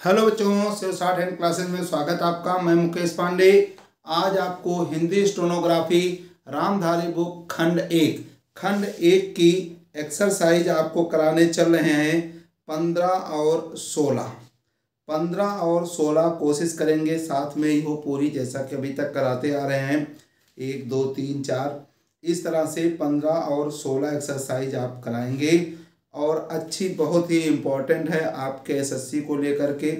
Hello बच्चों, शिव साठ hand classes में स्वागत आपका। मैं मुकेश पांडे। आज आपको हिंदी स्टेनोग्राफी रामधारी बुक खंड एक की एक्सरसाइज आपको कराने चल रहे हैं 15 और 16। 15 और 16 कोशिश करेंगे साथ में ही हो पूरी, जैसा कि अभी तक कराते आ रहे हैं 1 2 3 4 इस तरह से 15 और 16 एक्सरसाइज आप कराएंगे। और अच्छी बहुत ही इम्पोर्टेंट है आपके एसएससी को लेकर के।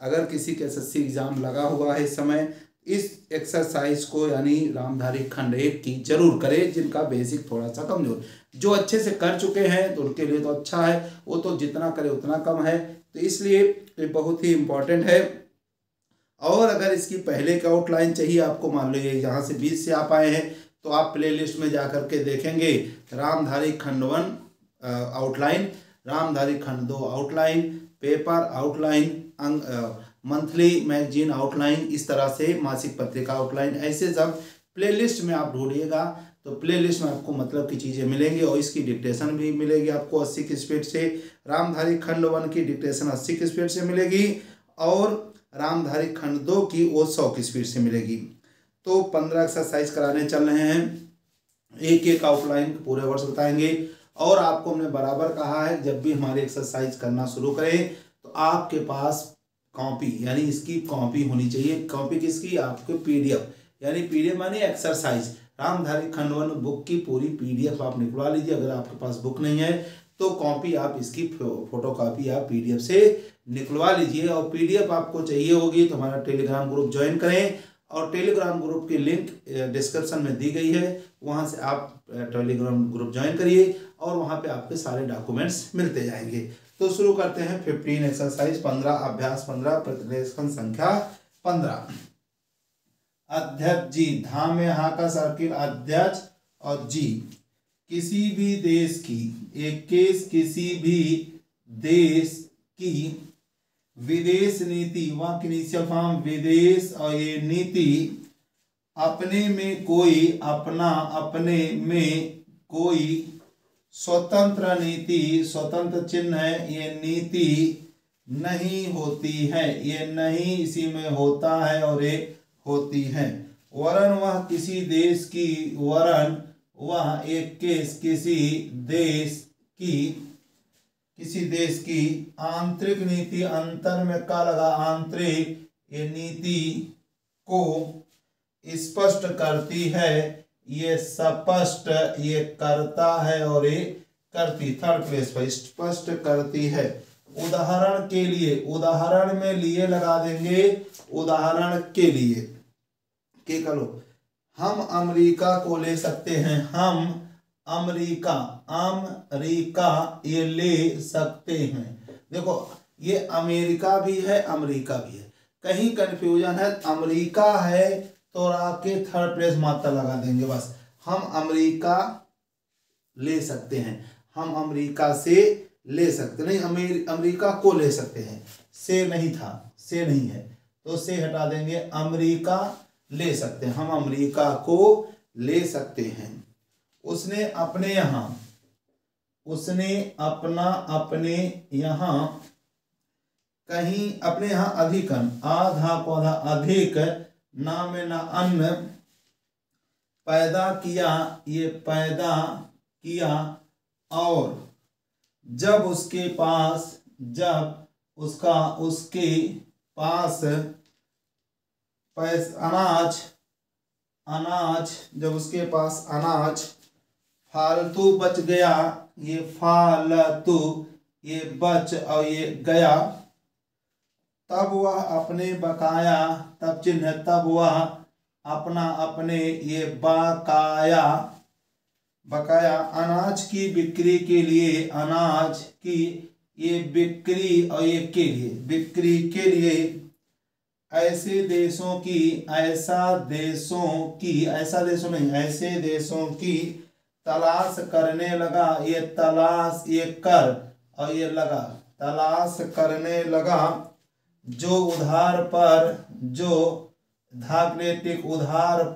अगर किसी के एसएससी एग्ज़ाम लगा हुआ है इस समय, इस एक्सरसाइज को यानी रामधारी खंड एक की जरूर करें। जिनका बेसिक थोड़ा सा कमजोर, जो अच्छे से कर चुके हैं तो उनके लिए तो अच्छा है, वो तो जितना करे उतना कम है, तो इसलिए ये बहुत ही इम्पोर्टेंट है। और अगर इसकी पहले की आउटलाइन चाहिए आपको, मान लीजिए यहाँ से 20 से आप आए हैं तो आप प्लेलिस्ट में जा कर के देखेंगे रामधारी खंड 1 आउटलाइन, रामधारी खंड 2 outline, paper outline, monthly magazine outline, इस तरह से मासिक पत्रिका आउटलाइन, ऐसे सब प्लेलिस्ट में आप ढूंढिएगा तो प्लेलिस्ट में आपको मतलब की चीज़ें मिलेंगी। और इसकी डिक्टेशन भी मिलेगी आपको 80 की स्पीड से। रामधारी खंड 1 की डिक्टेशन 80 की स्पीड से मिलेगी और रामधारी खंड 2 की वो 100 की स्पीड से मिलेगी। तो 15 एक्सरसाइज कराने चल रहे हैं, एक एक आउटलाइन पूरे वर्ष बताएंगे। और आपको हमने बराबर कहा है जब भी हमारी एक्सरसाइज करना शुरू करें तो आपके पास कॉपी यानी इसकी कॉपी होनी चाहिए। कॉपी किसकी? आपके पीडीएफ, यानी पीडीएफ माने एक्सरसाइज रामधारी खंड 1 बुक की पूरी पीडीएफ आप निकलवा लीजिए। अगर आपके पास बुक नहीं है तो कॉपी आप इसकी फोटो कॉपी आप पीडीएफ से निकलवा लीजिए। और पीडीएफ आपको चाहिए होगी तो हमारा टेलीग्राम ग्रुप ज्वाइन करें, और टेलीग्राम ग्रुप की लिंक डिस्क्रिप्शन में दी गई है, वहाँ से आप टेलीग्राम ग्रुप ज्वाइन करिए और वहाँ पे आपके सारे डॉक्यूमेंट्स मिलते जाएंगे। तो शुरू करते हैं 15 एक्सरसाइज 15 अभ्यास 15 प्रतिलेखन संख्या 15। अध्यक्ष जी, धा में हा का सर्किल अध्यक्ष और जी, किसी भी देश की, एक केस किसी भी देश की विदेश नीति, वहाँ की इनिशियल फॉर्म विदेश और ये नीति अपने में कोई, अपना अपने में कोई स्वतंत्र नीति, स्वतंत्र चिन्ह है, ये नीति नहीं होती है, ये नहीं इसी में होता है और ये होती है। वरन वह किसी देश की, वरन वह एक केस किसी देश की आंतरिक नीति, अंतर में का लगा आंतरिक, ये नीति को स्पष्ट करती है, ये स्पष्ट ये करता है और ये करती, थर्ड प्लेस पर स्पष्ट करती है। उदाहरण के लिए, उदाहरण में लिए लगा देंगे, उदाहरण के लिए के करो, हम अमेरिका को ले सकते हैं, हम अमेरिका ये ले सकते हैं। देखो ये अमेरिका भी है, अमेरिका भी है, कहीं कंफ्यूजन है। अमेरिका है तो आके थर्ड प्लेस मात्रा लगा देंगे बस। हम अमेरिका ले सकते हैं, हम अमेरिका से ले सकते नहीं, अमेरिका को ले सकते हैं, से नहीं था, से नहीं है तो से हटा देंगे, अमेरिका ले सकते हैं, हम अमेरिका को ले सकते हैं। उसने अपने यहाँ, उसने अपना अपने यहाँ कहीं, अपने यहाँ अधिकन, आधा पौधा अधिक, ना में ना अन्न पैदा किया, ये पैदा किया, और जब उसके पास, जब उसके पास अनाज जब उसके पास अनाज फालतू बच गया, ये फालतू ये बच और ये गया, तब वह अपने बकाया, तब चिन्ह, तब वह अपना अपने, ये बकाया अनाज की बिक्री के लिए, अनाज की ये बिक्री और ये के लिए, बिक्री के लिए ऐसे देशों की तलाश करने लगा, ये तलाश ये कर और ये लगा, तलाश करने लगा, जो उधार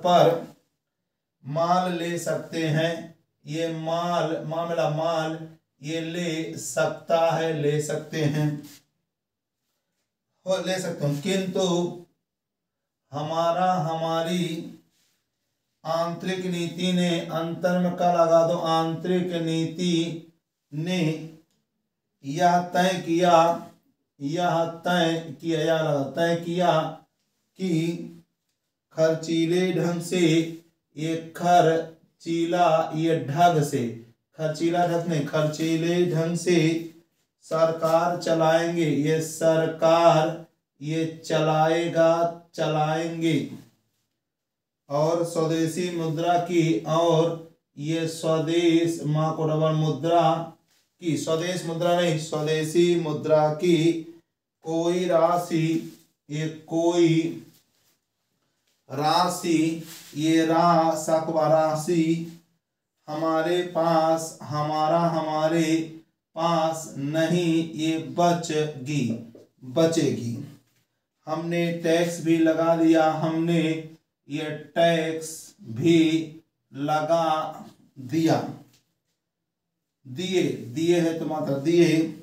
पर माल ले सकते हैं, ये माल ये ले सकता है, ले सकते हैं। हो ले सकते हो, किंतु हमारा हमारी आंतरिक नीति ने, अंतर में का लगा दो, आंतरिक नीति ने यह तय किया, यह तय किया, या लगा तय किया कि खर्चीले ढंग से, ये खर्चीला, ये ढंग से, खर्चीला ढंग नहीं, खर्चीले ढंग से सरकार चलाएंगे, ये सरकार ये चलाएगा, चलाएंगे। और स्वदेशी मुद्रा की, और ये स्वदेश माँ को डबल मुद्रा की, स्वदेश मुद्रा नहीं, स्वदेशी मुद्रा की कोई राशि, ये कोई राशि, ये राशि हमारे पास, हमारे पास नहीं, ये बचेगी। हमने टैक्स भी लगा दिया, हमने ये टैक्स भी लगा दिया, दिए है तो मात्रा दिए,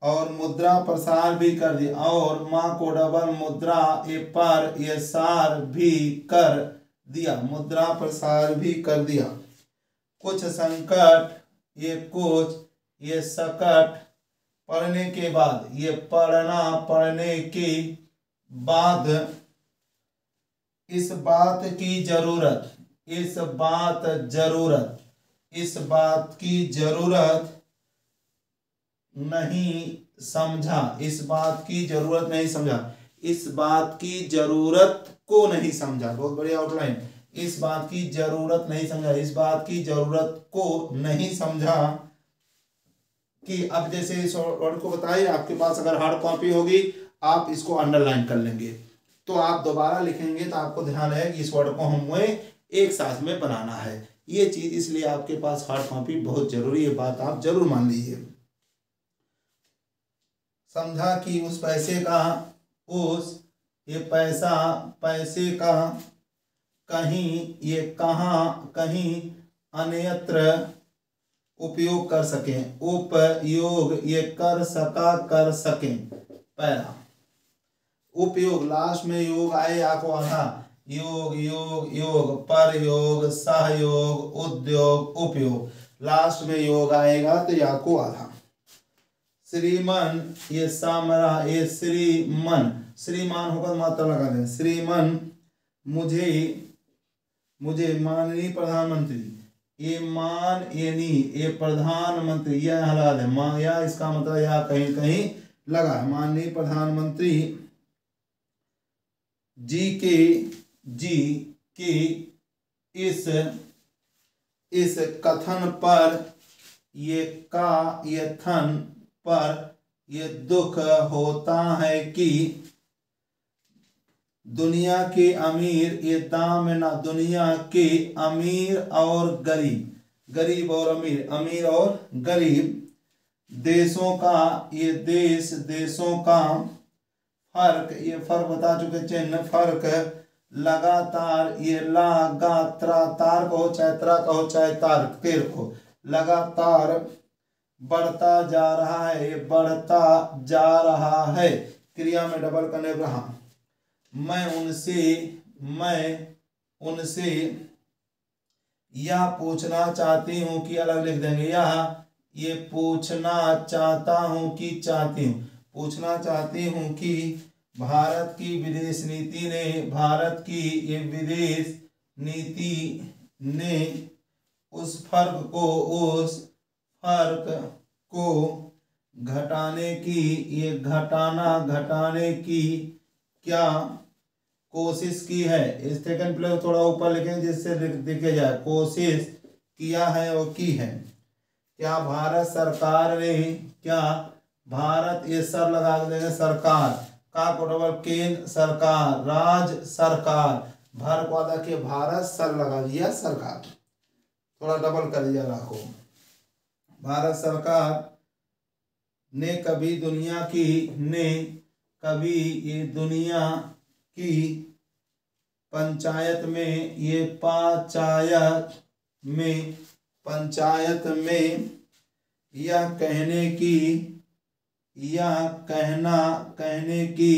और मुद्रा प्रसार भी कर दिया, और माँ को डबल मुद्रा ये पर ये सार भी कर दिया, मुद्रा प्रसार भी कर दिया। कुछ संकट, ये कुछ, ये सकट पढ़ने के बाद, ये पढ़ने के बाद, इस बात की जरूरत नहीं समझा, इस बात की जरूरत नहीं समझा, इस बात की जरूरत को नहीं समझा, बहुत बढ़िया आउटलाइन, इस बात की जरूरत नहीं समझा, इस बात की जरूरत को नहीं समझा कि अब जैसे इस वर्ड को बताइए, आपके पास अगर हार्ड कॉपी होगी आप इसको अंडरलाइन कर लेंगे, तो आप दोबारा लिखेंगे तो आपको ध्यान है कि इस वर्ड को हमें एक साथ में बनाना है। ये चीज इसलिए आपके पास हार्ड कॉपी बहुत जरूरी है, बात आप जरूर मान लीजिए। समझा कि उस पैसे का, ये पैसे का कहीं, ये कहीं अन्यत्र उपयोग कर सकें, उपयोग ये कर सकें। पहला उपयोग, लास्ट में योग आए या को आधा, योग पर योग, सहयोग, उद्योग, उपयोग, लास्ट में योग आएगा तो या को आधा। श्रीमन ये सामरा, ये श्रीमान होकर मात्रा लगा दें, श्रीमन मुझे माननीय प्रधानमंत्री, ये मान ये नी, ये प्रधानमंत्री, यह लगा दें, मान या इसका मतलब यहाँ कहीं कहीं लगा है, माननीय प्रधानमंत्री जी के इस कथन पर, ये थन पर ये दुख होता है कि दुनिया के अमीर, ये दाम ना, दुनिया के अमीर और गरीब और अमीर और गरीब देशों का, ये देशों का फर्क, ये फर्क बता चुके चिन्ह, फर्क लगातार, ये तार कहो चाहे त्रा कहो चाहे तार तेर को, लगातार बढ़ता जा रहा है, ये बढ़ता जा रहा है, क्रिया में डबल करने रहा। मैं उनसे यह पूछना चाहती हूँ कि, अलग लिख देंगे, ये पूछना चाहता हूँ कि, पूछना चाहती हूँ कि भारत की विदेश नीति ने उस फर्क को घटाने की क्या कोशिश की है। इस सेकंड प्लेस थोड़ा ऊपर लिखें जिससे दिखे जाए, कोशिश किया है और की है। क्या भारत सरकार ने, क्या भारत, ये सर लगा देंगे, सरकार का को डबल केंद्र सरकार, राज्य सरकार, भर को आधा के भारत सर लगा दिया सरकार, थोड़ा डबल कर दिया लाखों। भारत सरकार ने कभी ये दुनिया की पंचायत में यह कहने की यह कहना, कहने की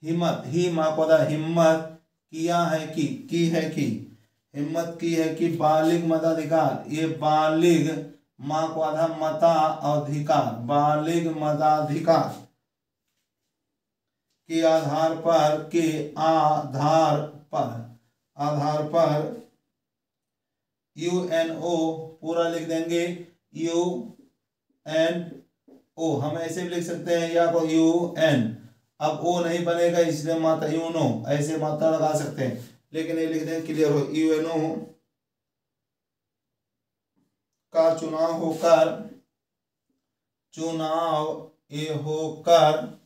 हिम्मत, ही माँ को हिम्मत किया है की है की, हिम्मत की है कि बालिग मताधिकार, ये बालिग माँ को आधा मता अधिकार, बालिग मताधिकार के आधार पर, के आधार पर UNO पूरा लिख देंगे, UNO हम ऐसे भी लिख सकते हैं, या को UN, अब ओ नहीं बनेगा इसलिए मात्रा यूनो ऐसे मात्रा लगा सकते हैं, लेकिन ये लिख दें क्लियर हो, UNO का चुनाव ये होकर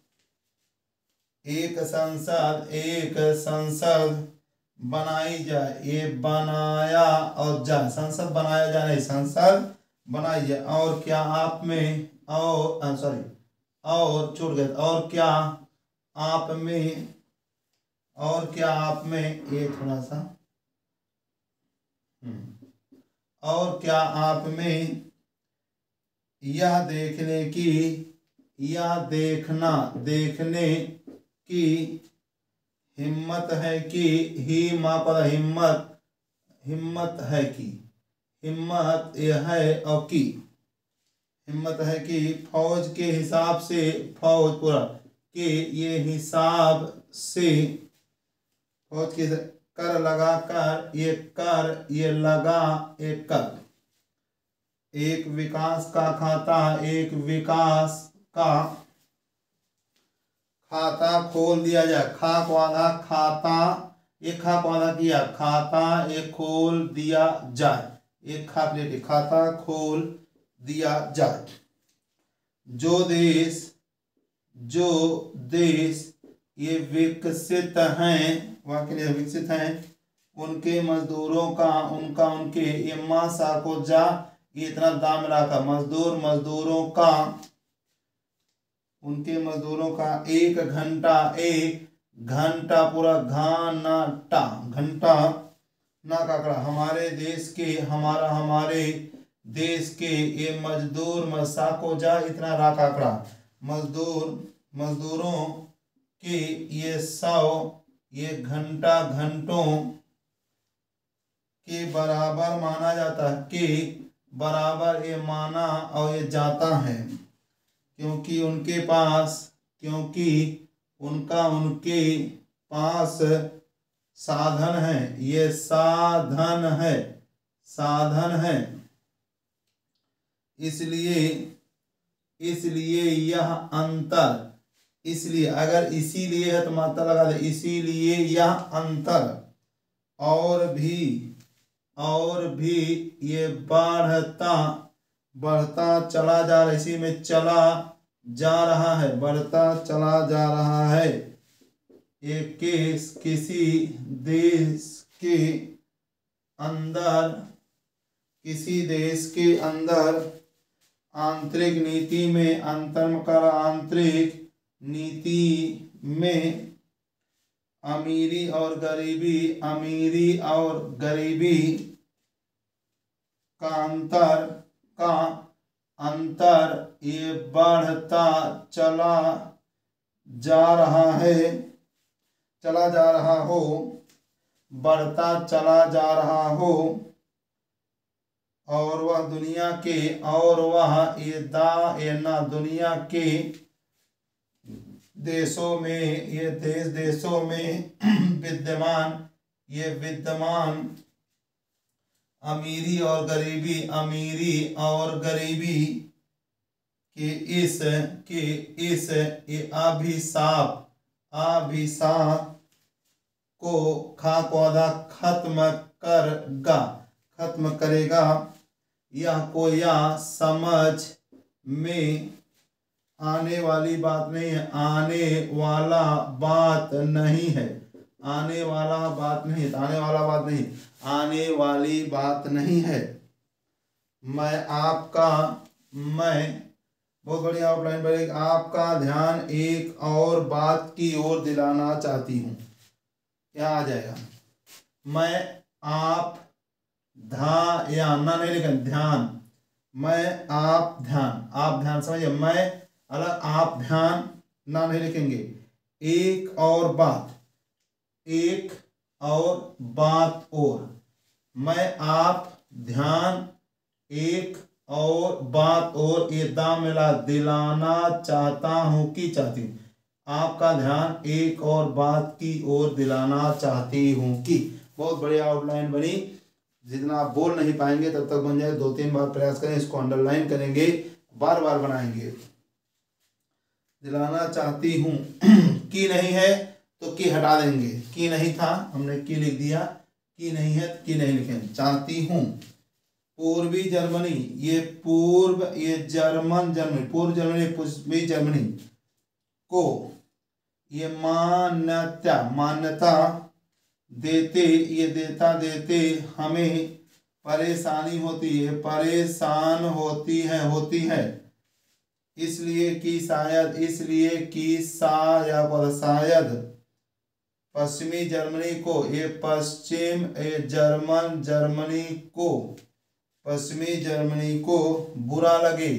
एक संसद बनाई जाए, ये बनाया और जाए, संसद बनाया जाए नहीं, संसद बनाई जाए। और क्या आप में, और सॉरी, और छूट गए, और क्या आप में, और क्या आप में, ये थोड़ा सा, और क्या आप में यह देखने की, यह देखने की हिम्मत है कि, ही माँ पर हिम्मत है कि, हिम्मत यह है और की, हिम्मत है कि फौज के हिसाब से, फौज पूरा के ये हिसाब से, फौज के कर लगा कर, ये कर, ये लगा, एक कर, एक विकास का खाता, एक विकास का खाता खोल दिया जाए, खा को आधा खाता, एक खा को आधा किया, खाता एक खोल दिया जाए, एक खा प्लेट, खाता खोल दिया जाए। जो देश ये विकसित हैं, वाक्य विकसित हैं, उनके मजदूरों का, उनके ये मासा को जा, ये इतना दाम रखा, मजदूरों का, उनके मजदूरों का एक घंटा पूरा घंटा, घंटा ना काकड़ा, हमारे देश के ये मजदूर मसा को जा, इतना रा काकड़ा, मजदूरों के ये 100 ये घंटों के बराबर माना जाता है, के बराबर ये माना और ये जाता है, क्योंकि उनके पास साधन है, ये साधन है, इसलिए यह अंतर, इसलिए अगर इसीलिए है तो मात्रा लगा दे, इसीलिए यह अंतर और भी ये बढ़ता चला जा रहा, इसी में चला जा रहा है, बढ़ता चला जा रहा है। एक किसी देश के अंदर आंतरिक नीति में, आंतरिक नीति में अमीरी और गरीबी का अंतर ये बढ़ता चला जा रहा हो, बढ़ता चला जा रहा हो, और वह दुनिया के देशों में, ये देशों में विद्यमान अमीरी और गरीबी के इस ये अभिशाप को खा को आधा खत्म करेगा। यह समझ में आने वाली बात नहीं है, आने वाला बात नहीं है। मैं बहुत बढ़िया आउटलाइन पर आपका ध्यान एक और बात की ओर दिलाना चाहती हूँ। क्या आ जाएगा? मैं आप या ना नहीं लिखा ध्यान, मैं आप ध्यान समझिए, मैं अलग आप ध्यान ना नहीं लिखेंगे। एक और बात, एक और बात और, मैं आप ध्यान एक और बात और, ये दा मिला दिलाना चाहता हूँ कि चाहती हूँ, आपका ध्यान एक और बात की ओर दिलाना चाहती हूँ कि। बहुत बढ़िया आउटलाइन बनी। जितना आप बोल नहीं पाएंगे तब तक बन जाए, 2-3 बार प्रयास करें, इसको अंडरलाइन करेंगे, बार बार बनाएंगे। दिलाना चाहती हूँ की नहीं है तो की हटा देंगे, की नहीं था हमने की लिख दिया, की नहीं है की नहीं लिखेंगे। चाहती हूँ, पूर्वी जर्मनी, ये पूर्व, ये जर्मन जर्मनी, पूर्व जर्मनी, पूर्वी जर्मनी को ये मान्यता, मान्यता देते, ये देता देते हमें परेशानी होती है, परेशान होती है, इसलिए कि शायद, इसलिए कि शायद पश्चिमी जर्मनी को, ये पश्चिम, ये जर्मन जर्मनी को, पश्चिमी जर्मनी को बुरा लगे,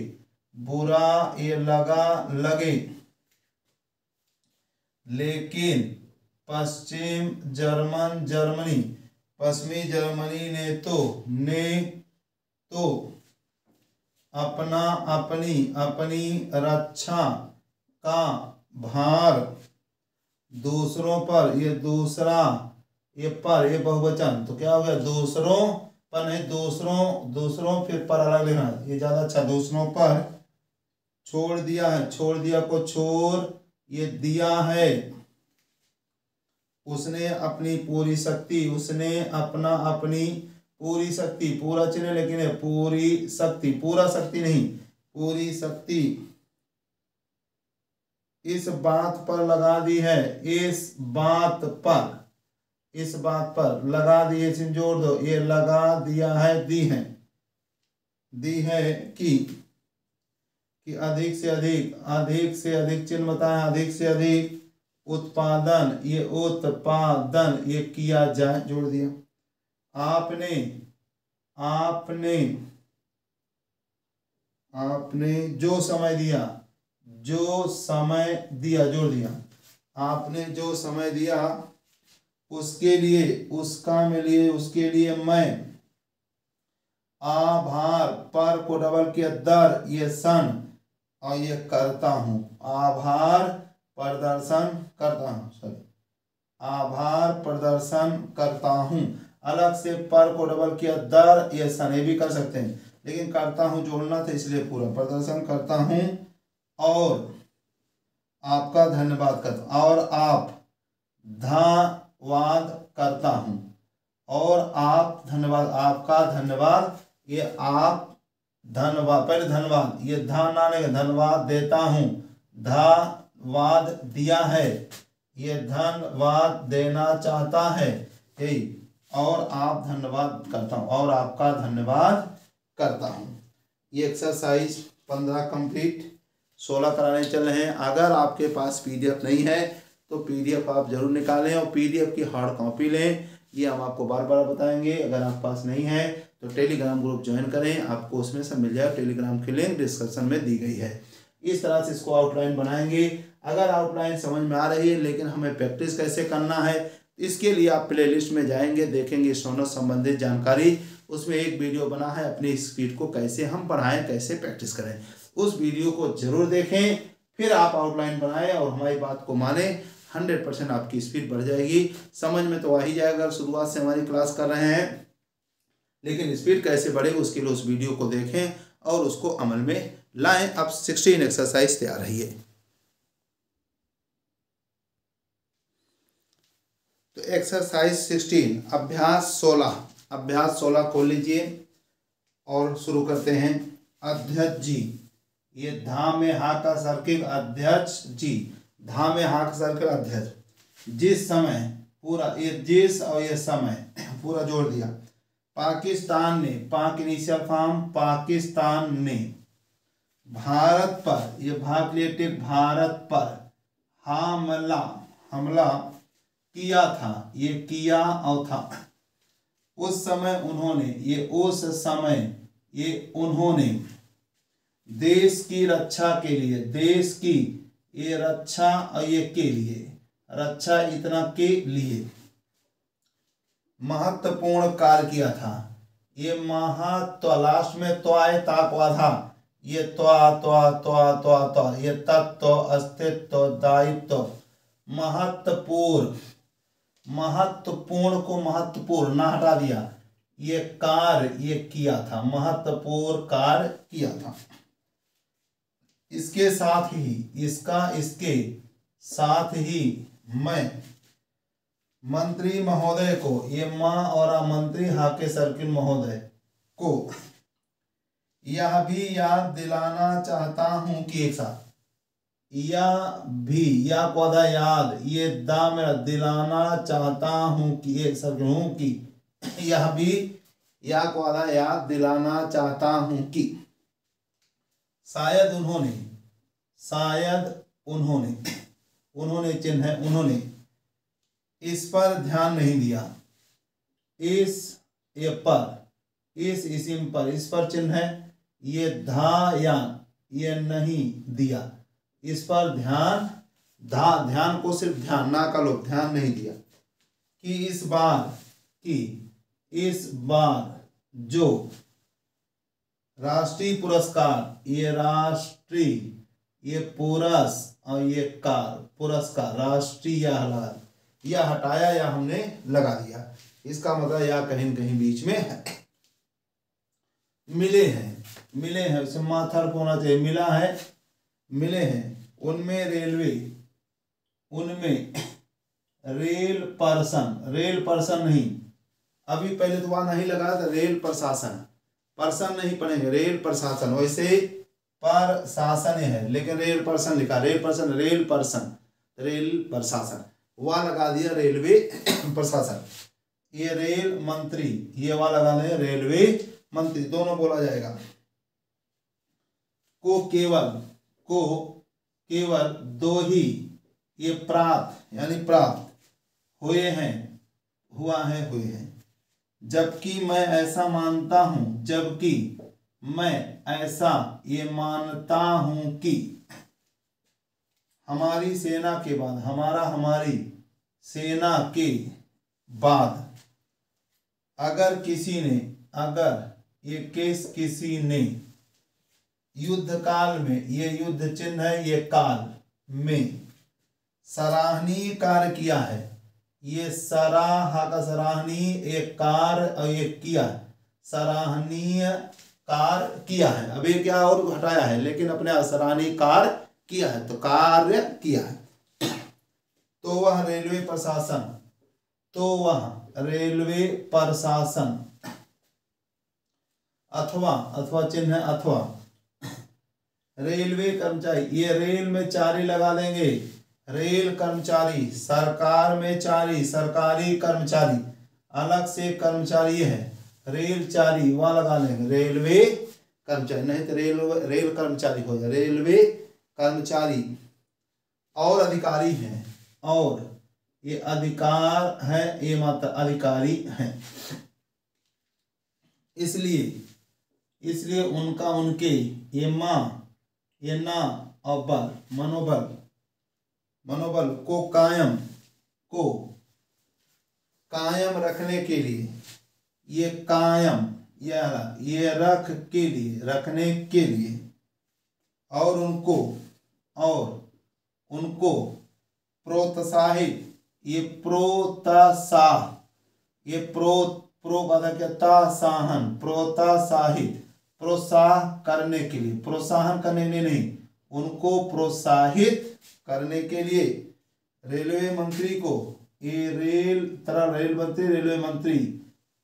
बुरा ये लगे, लेकिन पश्चिम जर्मन जर्मनी, पश्चिमी जर्मनी ने तो अपना, अपनी रक्षा का भार दूसरों पर, ये दूसरा, ये पर, ये बहुवचन, तो क्या हो गया, दूसरों पर नहीं, दूसरों फिर पर अलग लेना, ये ज्यादा अच्छा, दूसरों पर छोड़ दिया है, छोड़ दिया को छोड़ ये दिया है, उसने अपनी पूरी शक्ति, उसने अपना अपनी पूरी शक्ति, पूरा चिन्ह लेकिन है पूरी शक्ति, पूरा शक्ति नहीं, पूरी शक्ति इस बात पर लगा दी है, इस बात पर, इस बात पर लगा दिए, जोड़ दो, ये लगा दिया है, दी है कि अधिक से अधिक, अधिक से अधिक चिन्ह बताएं, अधिक से अधिक उत्पादन, ये उत्पादन ये किया जाए, जोड़ दिया। आपने जो समय दिया, जो समय दिया, जोड़ दिया, आपने जो समय दिया उसके लिए, उसका में लिए, उसके लिए मैं आभार, पर को डबल किया, दर ये सन और ये करता हूं, आभार प्रदर्शन करता हूं, सॉरी, आभार प्रदर्शन करता हूं। अलग से पर को डबल किया, दर ये सन, ये भी कर सकते हैं, लेकिन करता हूं जोड़ना था इसलिए पूरा, प्रदर्शन करता हूं और आपका धन्यवाद करता हूं, और आप धन्यवाद करता हूं, और आप धन्यवाद, आपका धन्यवाद, ये आप धन्यवाद, पहले धन्यवाद, ये धन्यवाद देता हूं, धन्यवाद दिया है, ये धन्यवाद देना चाहता है, यही, और आप धन्यवाद करता हूं, और आपका धन्यवाद करता हूं। ये एक्सरसाइज 15 कंप्लीट, 16 कराने चल रहे हैं। अगर आपके पास पीडीएफ नहीं है तो पीडीएफ आप जरूर निकालें और पीडीएफ की हार्ड कॉपी लें, ये हम आपको बार बार बताएंगे। अगर आपके पास नहीं है तो टेलीग्राम ग्रुप ज्वाइन करें, आपको उसमें सब मिल जाए, टेलीग्राम की लिंक डिस्क्रिप्शन में दी गई है। इस तरह से इसको आउटलाइन बनाएंगे। अगर आउटलाइन समझ में आ रही है लेकिन हमें प्रैक्टिस कैसे करना है, इसके लिए आप प्लेलिस्ट में जाएंगे, देखेंगे स्टोनो संबंधित जानकारी, उसमें एक वीडियो बना है अपनी स्पीड को कैसे हम बढ़ाएं, कैसे प्रैक्टिस करें, उस वीडियो को जरूर देखें, फिर आप आउटलाइन बनाएं और हमारी बात को माने, 100% आपकी स्पीड बढ़ जाएगी। समझ में तो आ ही जाएगा अगर शुरुआत से हमारी क्लास कर रहे हैं, लेकिन स्पीड कैसे बढ़े उसके लिए उस वीडियो को देखें और उसको अमल में लाएं। अब 16 एक्सरसाइज तैयार रही है। तो एक्सरसाइज 16 अभ्यास 16 खोल लीजिए और शुरू करते हैं। अध्यक्ष जी, ये धा में हा का सर्किल, अध्यक्ष जी, धा में हा का सर्किल अध्यक्ष, जिस समय, पूरा ये जिस और ये समय पूरा जोड़ दिया। पाकिस्तान ने, पाक इनिशियल फॉर्म, पाकिस्तान ने भारत पर, ये भारत, भारत पर हमला किया था, ये किया और था। उस समय उन्होंने, ये उस समय, ये उन्होंने देश की रक्षा के लिए, देश की, ये रक्षा और ये के लिए, रक्षा इतना के लिए महत्वपूर्ण कार्य किया था। ये महत्व, लास्ट में तो आए ताकवा था, ये त्वा, ये तत्व, अस्तित्व, दायित्व, महत्वपूर्ण, महत्वपूर्ण को महत्वपूर्ण ना हटा दिया, ये कार्य ये किया था, महत्वपूर्ण कार्य किया था। इसके साथ ही, इसका इसके साथ ही मैं मंत्री महोदय को, ये माँ और मंत्री हाके सर्किल महोदय को यह भी याद दिलाना चाहता हूं कि, एक साथ, यह भी, या पौधा याद, ये दा मेरा, दिलाना चाहता हूं कि, एक सर्किल हूं कि, यह भी, या पौधा याद दिलाना चाहता हूं कि शायद उन्होंने, शायद उन्होंने, उन्होंने चिन्ह है, उन्होंने इस पर ध्यान नहीं दिया, इस, ये पर, इस इसिम पर, इस पर चिन्ह है, ये धा या, ये नहीं दिया, इस पर ध्यान, धा, ध्यान को सिर्फ ध्यान ना का लोग, ध्यान नहीं दिया, कि इस बार, कि इस बार जो राष्ट्रीय पुरस्कार, ये राष्ट्रीय, ये पुरस और ये कार, पुरस्कार, राष्ट्रीय या हटाया या हमने लगा दिया, इसका मतलब या कहीं कहीं बीच में है। मिले हैं, मिले हैं, उसे माथर होना चाहिए, मिला है, मिले हैं, उनमें रेलवे, उनमें रेल पर्सन, रेल पर्सन नहीं, अभी पहले तो वहां नहीं लगा था, रेल प्रशासन, पर्सन नहीं पढ़ेंगे, रेल प्रशासन, वैसे प्रशासन है लेकिन रेल पर्सन लिखा, rail person, rail person, rail प्रशासन, वह लगा दिया रेलवे प्रशासन। ये रेल मंत्री, ये वह लगा दें रेलवे मंत्री, दोनों बोला जाएगा। को केवल, को केवल दो ही, ये प्राप्त यानी प्राप्त हुए हैं, हुआ है, हुए हैं, जबकि मैं ऐसा मानता हूं, जबकि मैं ऐसा ये मानता हूं कि हमारी सेना के बाद, हमारा, हमारी सेना के बाद अगर किसी ने, अगर ये केस किसी ने युद्ध काल में, ये युद्ध चिन्ह है, ये काल में सराहनीय कार्य किया है, ये सराहा का सराहनीय, एक कार्य और ये किया, सराहनीय कार्य किया है, अब ये क्या और हटाया है, लेकिन अपने सराहनीय कार्य किया है, तो कार्य किया है, तो वह रेलवे प्रशासन, तो वह रेलवे प्रशासन, अथवा, अथवा चिन्ह है, अथवा रेलवे कर्मचारी, ये रेल में चारी लगा देंगे, रेल कर्मचारी, सरकार में चारी, सरकारी कर्मचारी, अलग से कर्मचारी है, रेल चारी वह लगा लेंगे, रेलवे कर्मचारी, नहीं तो रेल कर्मचारी हो जाए, रेलवे कर्मचारी, और अधिकारी हैं, और ये अधिकार है, ये मात्र अधिकारी हैं, इसलिए उनका, उनके, ये माँ, ये ना और बल, मनोबल, मनोबल को कायम रखने के लिए, ये कायम, ये रख के लिए, रखने के लिए, और उनको प्रोत्साहित, ये प्रोत्साह, ये प्रो का क्या, तासाहन, प्रोत्साहित, प्रोत्साह करने के लिए, प्रोत्साहन करने के लिए नहीं, उनको प्रोत्साहित करने के लिए रेलवे मंत्री को, ये रेल मंत्री, रेलवे मंत्री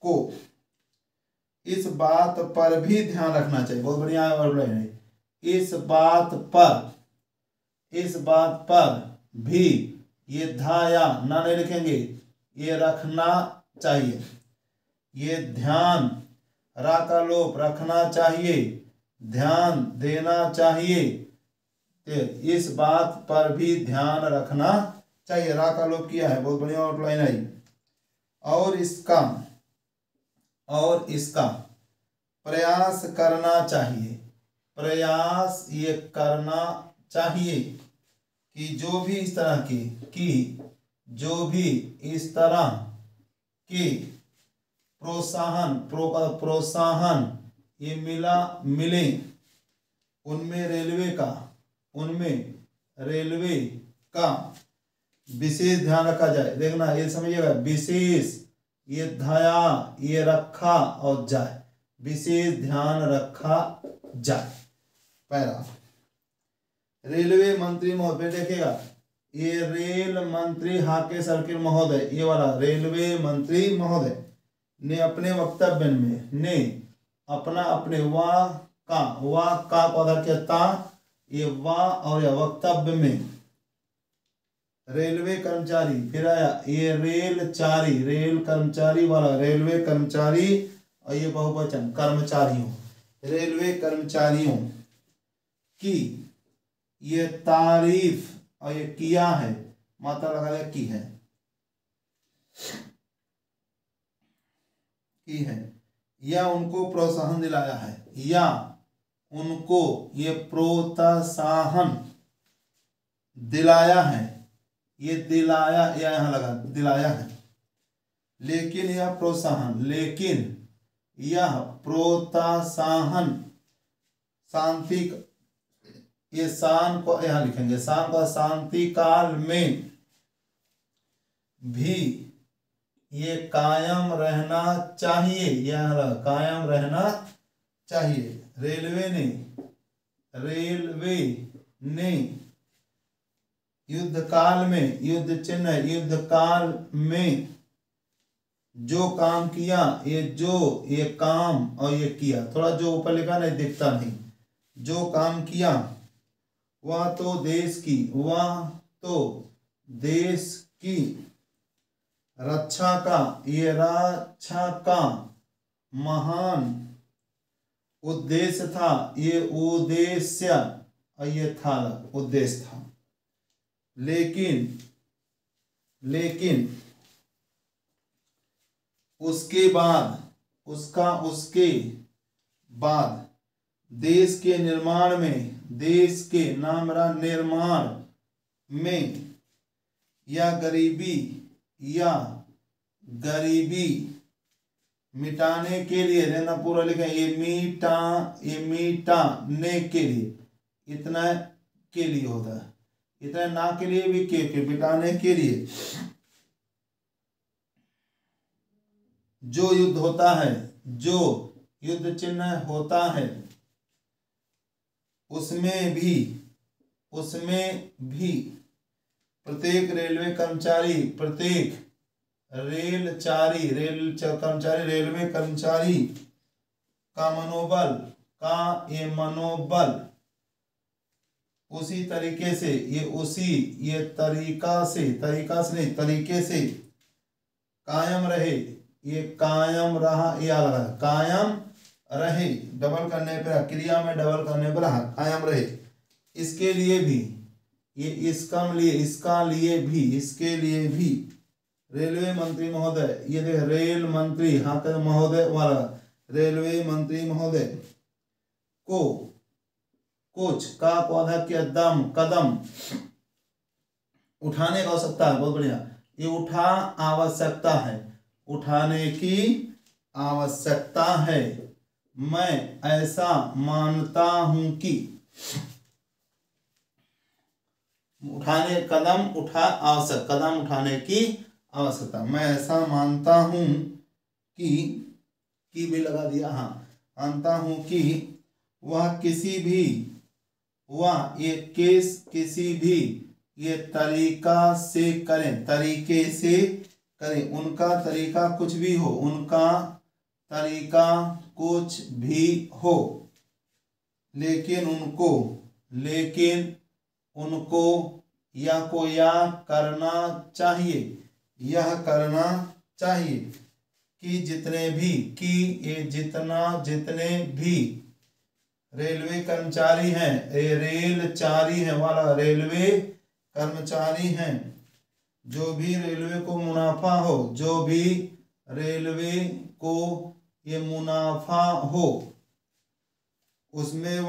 को इस बात पर भी ध्यान रखना चाहिए, बहुत बढ़िया वर्ड है, इस बात पर भी, ये धाया ना नहीं लिखेंगे, ये रखना चाहिए, ये ध्यान, रा का लोप, रखना चाहिए, ध्यान देना चाहिए, इस बात पर भी ध्यान रखना चाहिए, रा का लोप किया है, बहुत बढ़िया आउटलाइन आई, और इसका प्रयास करना चाहिए, प्रयास ये करना चाहिए कि जो भी इस तरह के प्रोत्साहन ये मिले उनमें रेलवे का विशेष ध्यान रखा जाए। देखना ये समझिएगा, विशेष ये ध्यान ये रखा और जाए, विशेष ध्यान रखा जाए। पहला रेलवे मंत्री महोदय, देखिएगा ये रेल मंत्री हाके सर्किल महोदय, ये वाला रेलवे मंत्री महोदय ने अपने वक्तव्य में अपने वाह का पौधा किया था, ये वाह और यह वक्तव्य में रेलवे कर्मचारी, फिर आया ये रेल कर्मचारी वाला रेलवे कर्मचारी और ये बहुवचन कर्मचारियों, रेलवे कर्मचारियों की ये तारीफ और ये किया है, मात्रा लगा दिया की है या उनको प्रोत्साहन दिलाया है, या उनको ये प्रोत्साहन दिलाया है, ये दिलाया या यहाँ लगा दिलाया है। लेकिन यह प्रोत्साहन शांति, ये शान को यहाँ लिखेंगे, शान को शांति काल में भी ये कायम रहना चाहिए, यह कायम रहना चाहिए। रेलवे ने युद्ध काल में जो काम किया, ये काम और ये किया, थोड़ा जो ऊपर लिखा नहीं दिखता नहीं, जो काम किया वह तो देश की रक्षा का महान उद्देश्य था, ये उद्देश्य था। लेकिन उसके बाद देश के निर्माण में या गरीबी मिटाने के लिए, रहना पूरा लिखा, ये मिटाने के लिए, इतना के लिए होता है, इतना ना के लिए भी के मिटाने के लिए जो युद्ध होता है, जो युद्ध चिन्ह होता है, उसमें भी प्रत्येक रेलवे कर्मचारी रेलवे कर्मचारी का मनोबल उसी तरीके से तरीके से कायम रहे, ये कायम रहा, ये लगा कायम रहे, डबल करने पर क्रिया में डबल करने पर कायम रहे। इसके लिए भी ये इसके लिए भी रेलवे मंत्री महोदय, ये देख रेल मंत्री हाँ कर महोदय वाला रेलवे मंत्री महोदय को कुछ का पौधा के कदम उठाने का आवश्यकता है। बहुत बढ़िया, ये आवश्यकता है, उठाने की आवश्यकता है। मैं ऐसा मानता हूं कि कदम उठाने की आवश्यकता, मैं ऐसा मानता हूं कि भी लगा दिया, हाँ मानता हूं कि वह किसी भी ये तरीके से करें, उनका तरीका कुछ भी हो, लेकिन उनको यह करना चाहिए कि जितने भी रेलवे कर्मचारी हैं, रेलवे कर्मचारी हैं, जो भी रेलवे को मुनाफा हो, उसमें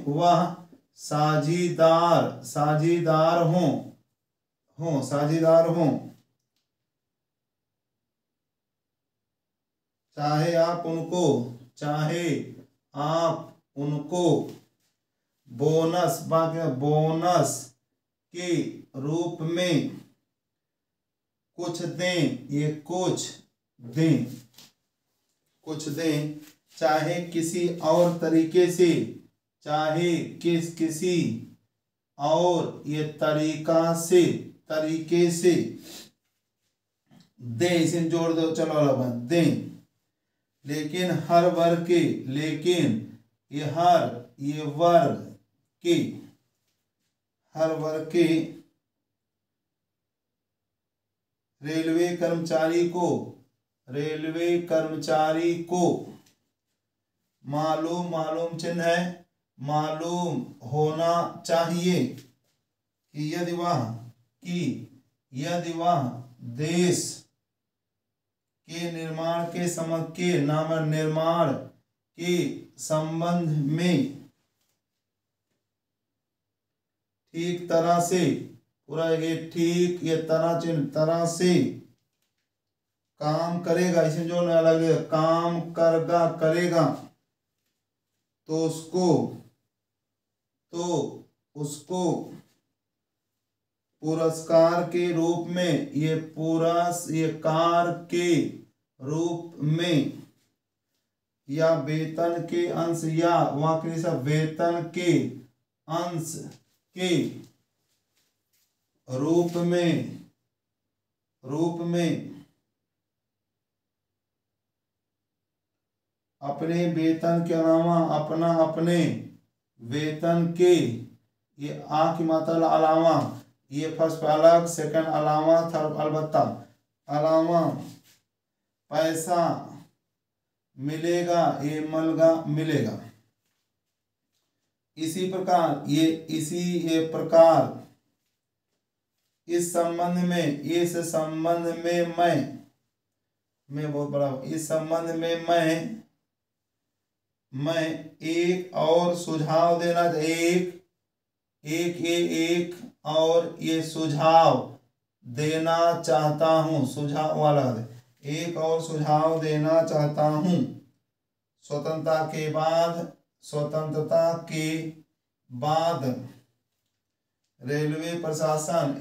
वह साझीदार हों चाहे आप उनको बोनस के रूप में कुछ दें चाहे किसी और तरीके से किसी और ये तरीके से दें। इसे जोड़ दो, चलो अलग दें। लेकिन हर वर्ग के रेलवे कर्मचारी को मालूम चिन्ह है, मालूम होना चाहिए कि यदि वह देश के निर्माण के संबंध में ठीक तरह से तरह से काम करेगा, इसे जो अलग काम करेगा तो उसको पुरस्कार के रूप में या वेतन के अंश के रूप में अपने वेतन के अलावा अपने वेतन के ये आ की मात्रा अलावा, ये फर्स्ट अलग, सेकंड अलावा, थर्ड अलबत्ता अलावा पैसा मिलेगा, ये मलगा मिलेगा। इसी प्रकार इस संबंध में मैं बहुत बड़ा, इस संबंध में मैं एक और सुझाव देना, एक और ये सुझाव देना चाहता हूँ, सुझाव वाला एक और सुझाव देना चाहता हूँ। स्वतंत्रता के बाद रेलवे प्रशासन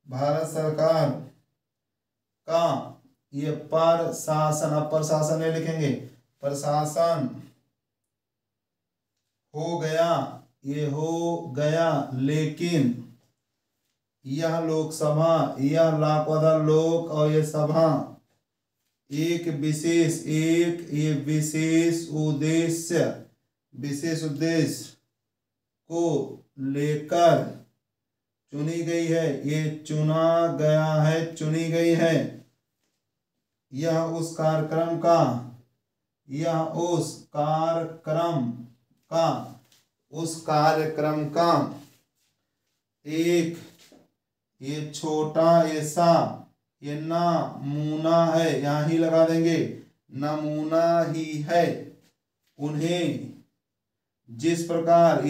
भारत सरकार का ये प्रशासन नहीं लिखेंगे, प्रशासन हो गया, लेकिन यह लोकसभा, यह लाखों लोक और ये सभा एक विशेष उद्देश्य को लेकर चुनी गई है। यह उस कार्यक्रम का एक ये छोटा ऐसा ये नमूना है, यहाँ ही लगा देंगे, नमूना ही है। उन्हें जिस प्रकार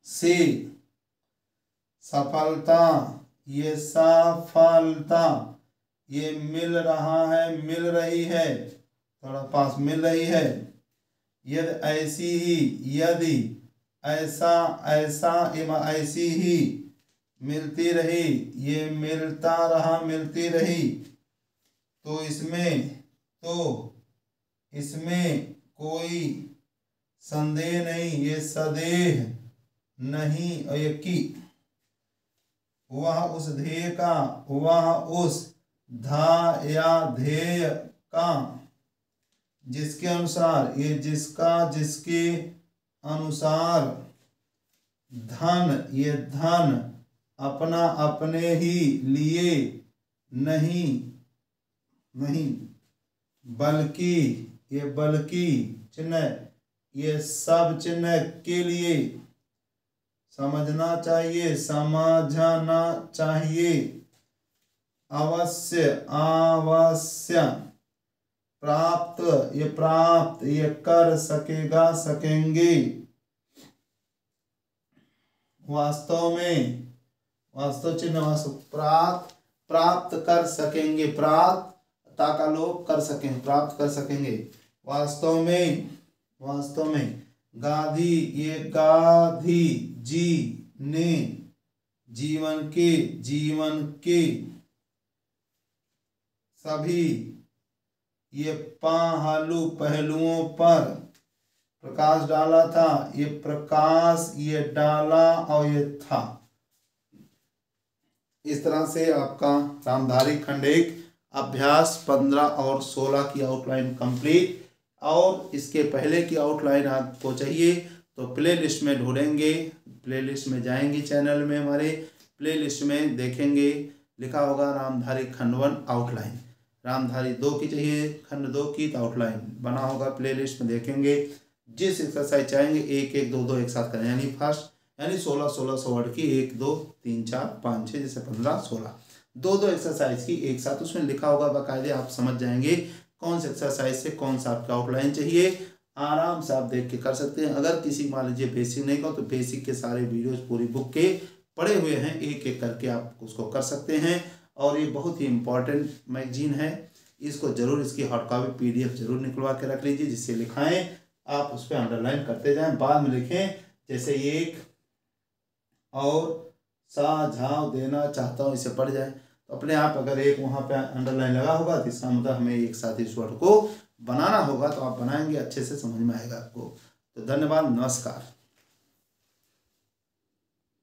से सफलता ये मिल रही है, थोड़ा पास मिल रही है। यदि ऐसी ही मिलती रही तो इसमें कोई संदेह नहीं, ये सदेह नहीं कि वह उस ध्येय का जिसके अनुसार धन अपने ही लिए नहीं बल्कि चिन्ह ये सब चिन्ह के लिए समझना चाहिए, समझना चाहिए। अवश्य, अवश्य। प्राप्त, ये प्राप्त, ये कर सकेगा, सकेंगे। वास्तव में, वास्तव चिन्ह वास्तव, प्राप्त, प्राप्त कर सकेंगे, प्राप्त ता का लोप कर सकेंगे, प्राप्त कर सकेंगे। वास्तव में, वास्तव में। गाधी, ये गाधी, जी ने, जीवन के, जीवन के सभी, ये पहलू, पहलुओं पर प्रकाश डाला था, ये प्रकाश, ये डाला और ये था। इस तरह से आपका रामधारी खंड 1 अभ्यास 15 और 16 की आउटलाइन कंप्लीट। और इसके पहले की आउटलाइन आपको चाहिए तो प्ले लिस्ट में ढूंढेंगे, प्ले लिस्ट में जाएंगे, चैनल में हमारे प्ले लिस्ट में देखेंगे, लिखा होगा रामधारी खंड 1 आउटलाइन। रामधारी 2 की चाहिए, खंड 2 की तो आउटलाइन बना होगा, प्ले लिस्ट में देखेंगे। जिस एक्सरसाइज चाहेंगे 1 1 2 2 एक साथ करें, यानी फर्स्ट, यानी 16 16 वर्ड की 1 2 3 4 5 6 जैसे 15 16 2 एक्सरसाइज की एक साथ, उसमें लिखा होगा बाकायदे, आप समझ जाएंगे कौन सा एक्सरसाइज से कौन सा आपका आउटलाइन चाहिए। आराम से आप देख के कर सकते हैं। अगर किसी मान लीजिए बेसिक नहीं का तो बेसिक के सारे वीडियोस पूरी बुक के पड़े हुए हैं, एक एक करके आप उसको कर सकते हैं। और ये बहुत ही इम्पोर्टेंट मैगजीन है, इसको जरूर, इसकी हार्ड कॉपी पीडीएफ जरूर निकलवा के रख लीजिए, जिससे लिखाएं आप उस पर अंडरलाइन करते जाएं, बाद में लिखें। जैसे एक और सुझाव देना चाहता हूँ, इसे पढ़ जाए तो अपने आप, अगर एक वहाँ पे अंडरलाइन लगा होगा तो इसका मतलब हमें एक साथ इस वर्ड को बनाना होगा, तो आप बनाएंगे, अच्छे से समझ में आएगा आपको। तो धन्यवाद, नमस्कार।